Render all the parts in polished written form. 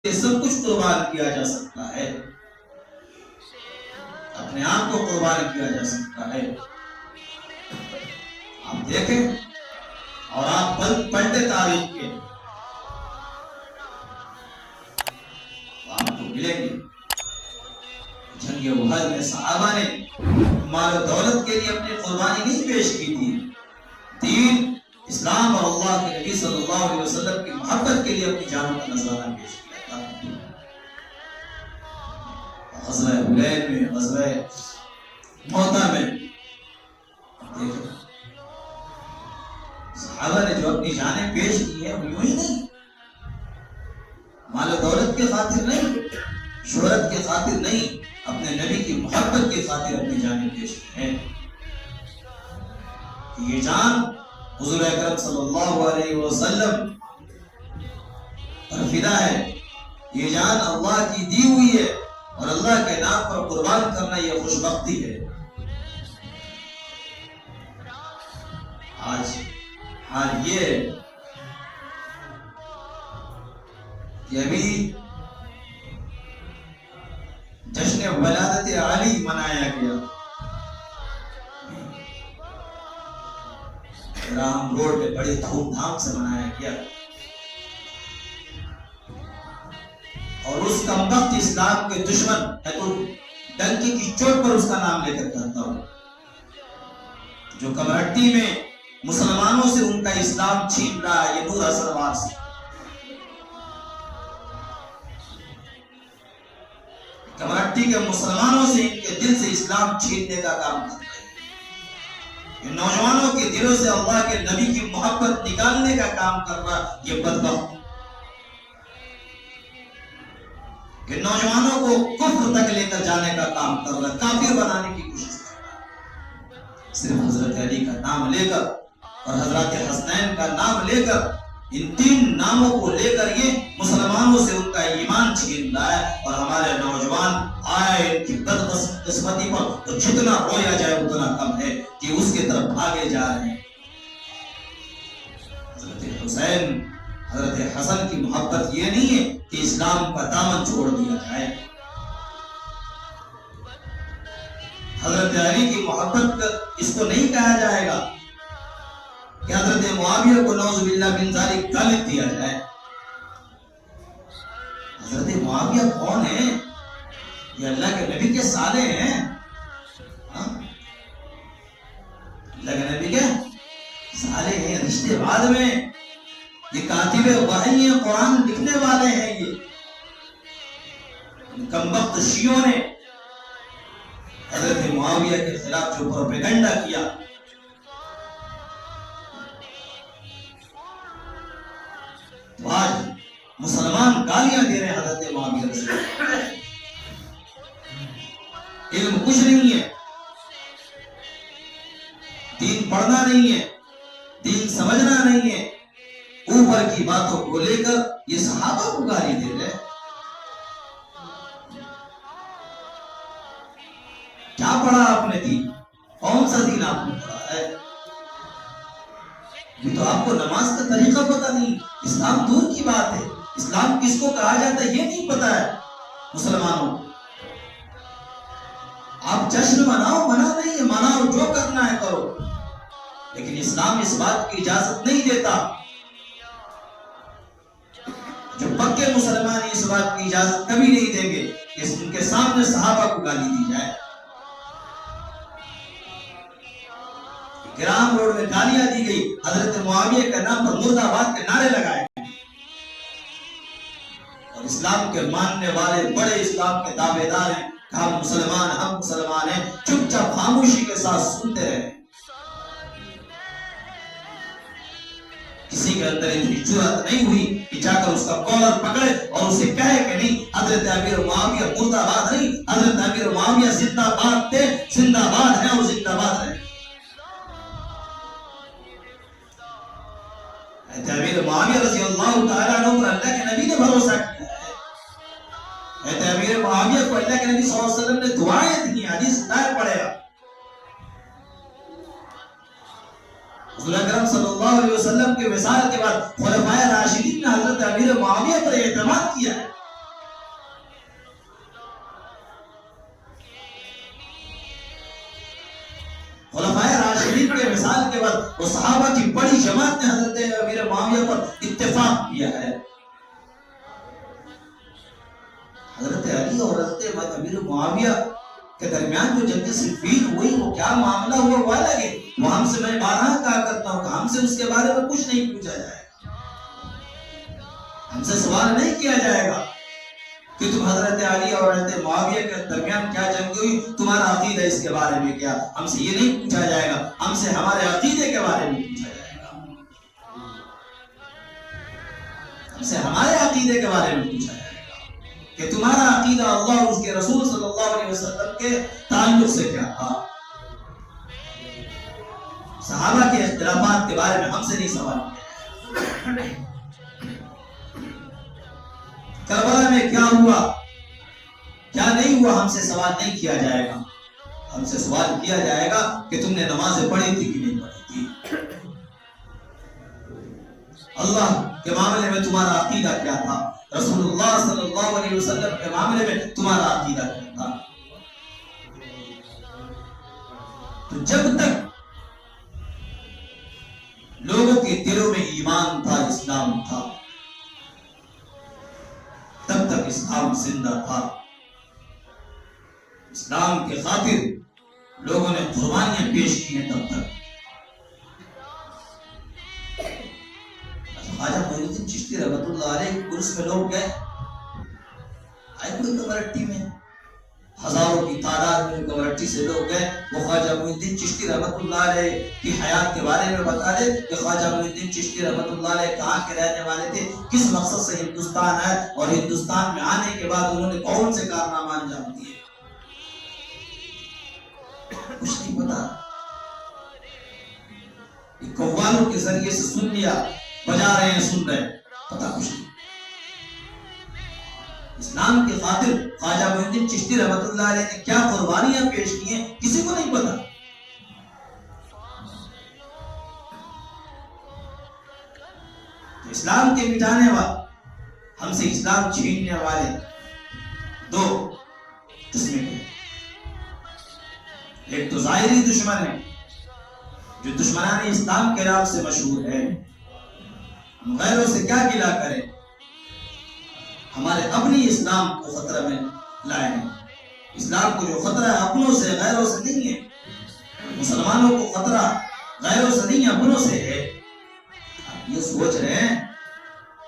یہ سب کچھ قربان کیا جا سکتا ہے، اپنے آپ کو قربان کیا جا سکتا ہے۔ آپ دیکھیں اور آپ پلٹے تاریخ کے، آپ کو ملیں گے جنگ احد میں صحابہ نے مال و دولت کے لیے اپنی قربانی نہیں پیش کی تھی، دین اسلام اور اللہ کے نبی صلی اللہ علیہ وسلم کی محبت کے لیے اپنی جانوں کا نذرانہ پیش کیا تھا۔ غزوہ حنین میں، غزوہ موتا میں دیکھیں صحابہ نے جو اپنی جانیں پیش کی ہیں وہ یوں ہی نہیں، مال و دولت کے خاطر نہیں، شہرت کے خاطر نہیں، اپنے نبی کی محبت کے خاطر اپنی جانیں پیش کی ہیں۔ یہ جان حضور اکرم صلی اللہ علیہ وسلم پر فدا ہے، یہ جان اللہ کی دی ہوئی ہے، اور اللہ کے نام پر قربان کرنا یہ خوش بختی ہے۔ آج حال یہ ہے کہ ابھی جشن ولادت علی منایا گیا، رام روڈ میں بڑی دھوم دھام سے منایا گیا، اور اس کمبخت اسلام کے دشمن، میں تو ڈنکی کی چوٹ پر اس کا نام لے کر کہتا ہوں، جو کمرہٹی میں مسلمانوں سے ان کا اسلام چھین رہا ہے، یہ نور اثروار سے کمرہٹی کے مسلمانوں سے ان کے دل سے اسلام چھیننے کا کام کرتا ہے، یہ نوجوانوں کے دلوں سے اللہ کے نبی کی محبت نکالنے کا کام کر رہا ہے، یہ بدبخت کہ نوجوانوں کو کفر تک لے کر جانے کا کام کر رہا ہے، کافر بنانے کی کوشش کر رہا ہے۔ صرف حضرت علی کا نام لے کر اور حضرت حسنین کا نام لے کر، ان تین ناموں کو لے کر یہ مسلمانوں سے ان کا ایمان چھین رہا ہے، اور ہمارے نوجوان آئے ان کی بدقسمتی پر تو جتنا رویا جائے اتنا کم ہے کہ اس کے طرف بھاگے جا رہے ہیں۔ حضرت حسین، حضرت حسن کی محبت یہ نہیں ہے کہ اسلام کا دامن چھوڑ دیا جائے، حضرت علی کی محبت اس کو نہیں کہا جائے گا کہ حضرت معاویہ کو نعوذ باللہ من ذالک غالب دیا جائے۔ حضرت معاویہ کون ہے؟ یہ اللہ کے نبی کے سالے ہیں، اللہ کے نبی کے سالے ہیں، رشتے بعد میں، یہ کاتب وحی ہیں، قرآن لکھنے والے ہیں۔ یہ کمبخت شیعوں نے حضرت معاویہ کے خلاف جو پروپیگنڈا کیا، تو آج مسلمان گالیاں دے رہے ہیں حضرت معاویہ سے۔ علم کچھ نہیں ہے، دین پڑھنا نہیں ہے، دین سمجھنا نہیں ہے، اوپر کی باتوں کو لے کر یہ صحابہ کو گالی دے رہے ہیں۔ کیا پڑھا آپ نے دین؟ کون سا دین آپ نے پڑھا ہے؟ یہ تو آپ کو نماز کا طریقہ پتہ نہیں، اسلام دور کی بات ہے، اسلام کس کو کہا جاتا ہے یہ نہیں پتہ ہے مسلمانوں کو۔ آپ جشن مناؤ، منع نہیں ہے، مناؤ، جو کرنا ہے کرو، لیکن اسلام اس بات کی اجازت نہیں دیتا، جو پکے مسلمان اس بات کی اجازت کبھی نہیں دیں گے کہ ان کے سامنے صحابہ کو گالی دی جائے۔ گرام روڈ میں گالیاں دی گئی، حضرت معاویہ کے نام پر مرد آباد کے نعرے لگائے، اور اسلام کے ماننے والے بڑے اسلام کے دعوے دار ہیں کہ ہم مسلمان ہیں، چپ چاپ خاموشی کے ساتھ سنتے رہے۔ کسی کے اندر اتنی جرأت نہیں ہوئی کہ جا کر اس کا کالر پکڑے اور اسے کہے کہ نہیں حضرت امیر معاویہ مرد آباد نہیں، حضرت امیر معاویہ زندہ باد تھے، زندہ باد ہیں اور زندہ باد رہے۔ امیر معاویہ رضی اللہ تعالیٰ عنہ پر اللہ کے نبی نے بھروسہ کیا ہے، امیر معاویہ کو اللہ کے نبی صلی اللہ علیہ وسلم نے دعائیں دی، حدیث دائر پڑھے گا، حضور اکرم صلی اللہ علیہ وسلم کے وصال کے بعد خلفائے راشدین نے حضرت امیر معاویہ پر اعتماد کیا ہے، خلفائے راشدین کے مثال کے بعد وہ صحابہ کی بڑی جماعت نے حضرت امیر معاویہ پر اتفاق کیا ہے. حضرت علی اور حضرت امیر معاویہ کے درمیان جو جنگ صفین ہوئی وہ کیا معاملہ ہوا وہ الگ ہے. وہ ہم سے میں بارہا کہا کرتا ہوں کہ ہم سے اس کے بارے میں کچھ نہیں پوچھا جائے گا. ہم سے سوال نہیں کیا جائے گا کہ تم حضرت علی اور حضرت معاویہ کے درمیان کیا جنگ ہوئی, تمہارا عقیدہ اس کے بارے میں کیا. ہم سے یہ نہیں پوچھا جائے گا, ہم سے ہمارے عقیدے کے بارے میں پوچھا جائے گا. ہم سے ہمارے عقیدے کے بارے میں پوچھا جائے گا کہ تمہارا عقیدہ اللہ اور اس کے رسول صلی اللہ علیہ وسلم کے تعلق سے کیا تھا. صحابہ کے اختلافات کے بارے میں ہم سے نہیں سوال کیا. کربلا میں کیا ہوا کیا نہیں ہوا ہم سے سوال نہیں کیا جائے گا. ہم سے سوال کیا جائے گا کہ تم نے نمازیں پڑھی تھی کہ نہیں پڑھی تھی. اللہ کے معاملے میں تمہارا عقیدہ کیا تھا, رسول اللہ صلی اللہ علیہ وسلم کے معاملے میں تمہارا عقیدہ کیا تھا. تو جب تک لوگوں کے دلوں میں ایمان تھا, اسلام تھا, تب تک اسلام زندہ تھا. اسلام کے خاطر لوگوں نے قربانیاں پیش کی ہیں تب تک. خواجہ معین الدین چشتی رحمۃ اللہ علیہ عرس میں لوگ گئے, آئے کوئی کمرٹی میں, ہزاروں کی تعداد میں کمرٹی سے لوگ گئے. وہ خواجہ معین الدین چشتی رحمۃ اللہ علیہ کی حیات کے بارے میں بتا دے کہ خواجہ معین الدین چشتی رحمۃ اللہ علیہ کہاں کے رہنے والے تھے, کس مقصد سے ہندوستان آئے, اور ہندوستان میں آنے کے بعد انہوں نے کون سے کارنامہ انجام دیے. کچھ نہیں پتا. قوالوں کے ذریعے سے سن لیا, بجا رہے ہیں, سن رہے ہیں, پتا کچھ نہیں. اسلام کی خاطر خواجہ معین الدین چشتی رحمۃ اللہ علیہ نے کیا قربانیاں پیش کی ہیں کسی کو نہیں پتا. اسلام کے مٹانے والے, ہم سے اسلام چھیننے والے دو قسمیں ہیں. ایک تو ظاہری دشمن ہے جو دشمنان اسلام کے نام سے مشہور ہے. ہم غیروں سے کیا گلا کریں, ہمارے اپنی اسلام کو خطرہ میں لائے ہیں. اسلام کو جو خطرہ ہے اپنوں سے, غیروں سے نہیں ہے. مسلمانوں کو خطرہ غیروں سے نہیں, اپنوں سے ہے. آپ یہ سوچ رہے ہیں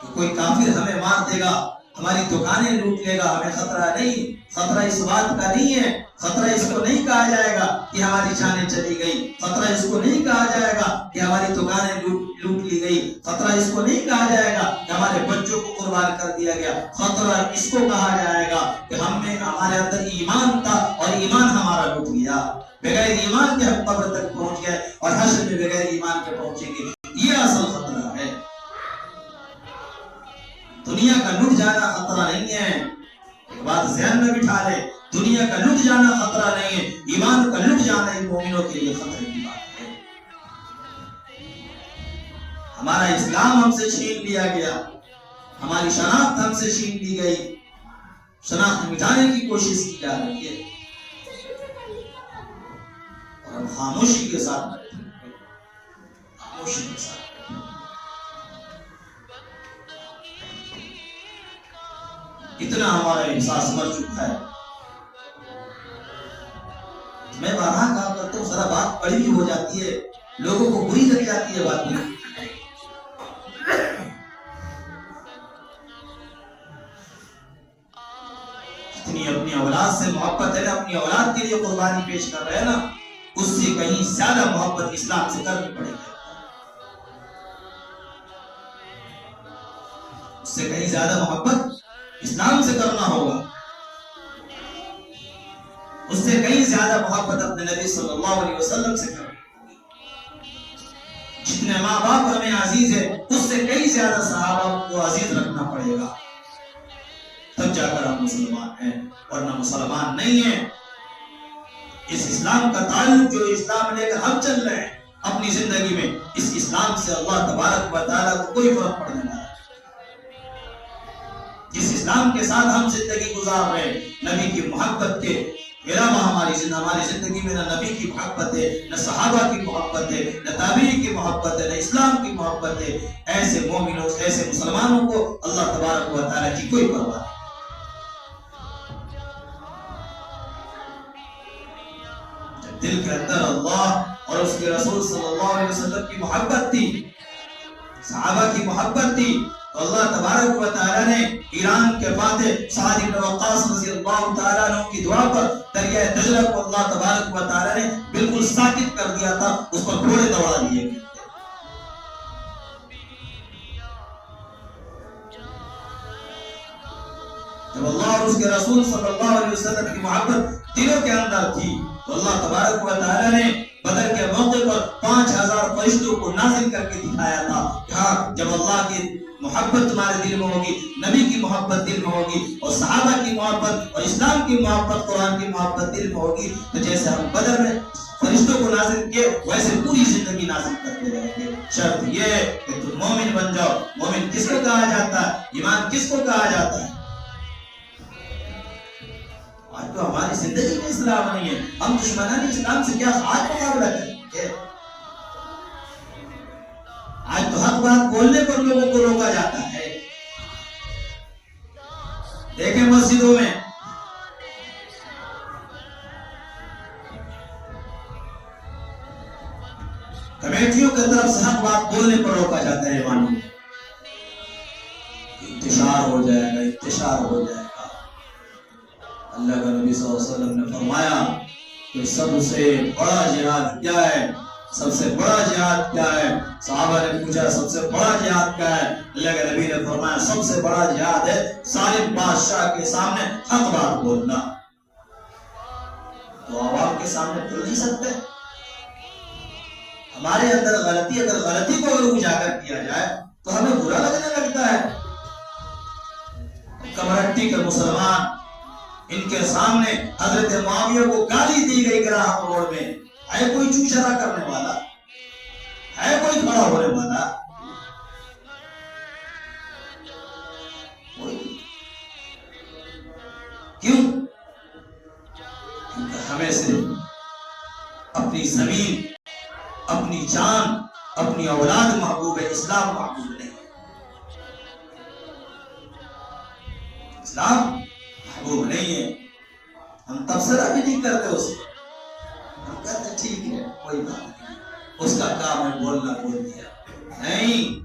کہ کوئی کافر ہمیں مار دے گا, ہماری دکانیں لوٹ لے گا, ہمیں خطرہ نہیں. خطرہ اس بات کا نہیں ہے, خطرہ اس کو نہیں کہا جائے گا کہ ہماری جانیں چلی گئی. خطرہ اس کو نہیں کہا جائے گا کہ ہماری دکانیں لوٹ لی گئی. خطرہ اس کو نہیں کہا جائے گا کہ ہمارے بچوں کو قربان کر دیا گیا. خطرہ اس کو کہا جائے گا کہ ہمارے اندر ایمان تھا اور ایمان ہمارا لوٹ گیا. بغیر ایمان کے ہم قبر تک پہنچ گئے اور حشر میں بغیر ایمان کے پہنچیں گے. یہ اصل خطرہ ہے. دنیا کا لٹ جانا خطرہ نہیں ہے. ایک بات ذہن میں بٹھا لے, دنیا کا لٹ جانا خطرہ نہیں ہے, ایمان کا لٹ جانا ان مومنوں کے لیے خطرے کی بات ہے. ہمارا اسلام ہم سے چھین لیا گیا, ہماری شناخت ہم سے چھین لی گئی. شناخت مٹانے کی کوشش کی جا رہی ہے اور ہم خاموشی کے ساتھ بیٹھے ہیں. خاموشی کے ساتھ اتنا ہمارا احساس مر چکا ہے. میں بارہا کہا کرتا ہوں, ذرا بات بڑی بھی ہو جاتی ہے, لوگوں کو بری لگ جاتی ہے بات میں. جتنی اپنی اولاد سے محبت ہے نا, اپنی اولاد کے لیے قربانی پیش کر رہے ہیں نا, اس سے کہیں زیادہ محبت اسلام سے کرنی پڑے گی. اس سے کہیں زیادہ محبت اسلام سے کرنا ہوگا. اس سے کہیں زیادہ محبت اپنے نبی صلی اللہ علیہ وسلم سے کرنا ہوگی. جتنے ماں باپ ہمیں عزیز ہے اس سے کئی زیادہ صحابہ کو عزیز رکھنا پڑے گا, تب جا کر ہم مسلمان ہیں, ورنہ مسلمان نہیں ہیں. اس اسلام کا تعلق جو اسلام لے کر ہم چل رہے ہیں اپنی زندگی میں, اس اسلام سے اللہ تبارک و تعالیٰ کو کوئی فرق پڑنے والا. جس اسلام کے ساتھ ہم زندگی گزار رہے ہیں, نبی کی محبت کے علاوہ ہماری زندگی میں نہ نبی کی محبت ہے، نہ صحابہ کی محبت ہے، نہ تابعین کی محبت ہے، نہ اسلام کی محبت ہے. ایسے مومنوں، ایسے مسلمانوں کو اللہ تبارک و تعالیٰ کی کوئی پرواہ نہیں. جب دل کے اندر اللہ اور اس کے رسول صلی اللہ علیہ وسلم کی محبت تھی، صحابہ کی محبت تھی، تو اللہ تبارک و تعالیٰ نے ایران کے فاتح سعد بن وقاص رضی اللہ تعالیٰ عنہ کی دعا پر دریائے دجلہ کو اللہ تبارک و تعالیٰ نے بالکل ساکت کر دیا تھا، اس پر گھوڑے دوڑا دیے گئے. جب اللہ اور اس کے رسول صلی اللہ علیہ وسلم کی محبت دلوں کے اندر تھی تو اللہ تبارک و تعالیٰ نے بدر کے موقع پر 5000 فرشتوں کو نازل کر کے دکھایا تھا. ہاں، جب اللہ کی محبت تمہارے دل میں ہوگی، نبی کی محبت دل میں ہوگی، اور صحابہ کی محبت اور اسلام کی محبت، قرآن کی محبت دل میں ہوگی، تو جیسے ہم بدر میں فرشتوں کو نازل کیے ویسے پوری زندگی نازل کرتے رہیں گے. شرط یہ ہے کہ تم مومن بن جاؤ. مومن کس کو کہا جاتا ہے؟ ایمان کس کو کہا جاتا ہے؟ آج تو ہماری زندگی میں اسلام نہیں ہے، ہم دشمنان اسلام سے کیا آج مقابلہ کریں گے؟ آج تو حق بات بولنے پر لوگوں کو روکا جاتا ہے. دیکھیں مسجدوں میں کمیٹیوں کی طرف سے حق بات بولنے پر روکا جاتا ہے. مانو انتشار ہو جائے گا، انتشار ہو جائے گا. اللہ کا نبی صلی اللہ علیہ وسلم نے فرمایا کہ سب سے بڑا جہاد کیا ہے؟ سب سے بڑا جہاد کیا ہے؟ صحابہ نے پوچھا سب سے بڑا جہاد کیا ہے؟ اللہ کے نبی نے فرمایا سب سے بڑا جہاد ہے ظالم بادشاہ کے سامنے حق بات بولنا. تو عوام کے سامنے بول نہیں سکتے. ہمارے اندر غلطی، اگر غلطی کو اگر اجاگر کیا جائے تو ہمیں برا لگنے لگتا ہے. کمرٹی کے مسلمان، ان کے سامنے حضرت معاویہ کو گالی دی گئی گراہم روڈ میں. ہے کوئی چوچرا کرنے والا؟ ہے کوئی کھڑا ہونے والا؟ کیوں؟ کیونکہ ہمیں صرف اپنی زمین، اپنی جان، اپنی اولاد محبوب ہے، اسلام محبوب نہیں. اسلام محبوب نہیں ہے. ہم تبصرہ بھی نہیں کرتے اس کو، ہم کہتے ٹھیک ہے کوئی بات نہیں، اس کا کام ہے بولنا، بول دیا. نہیں،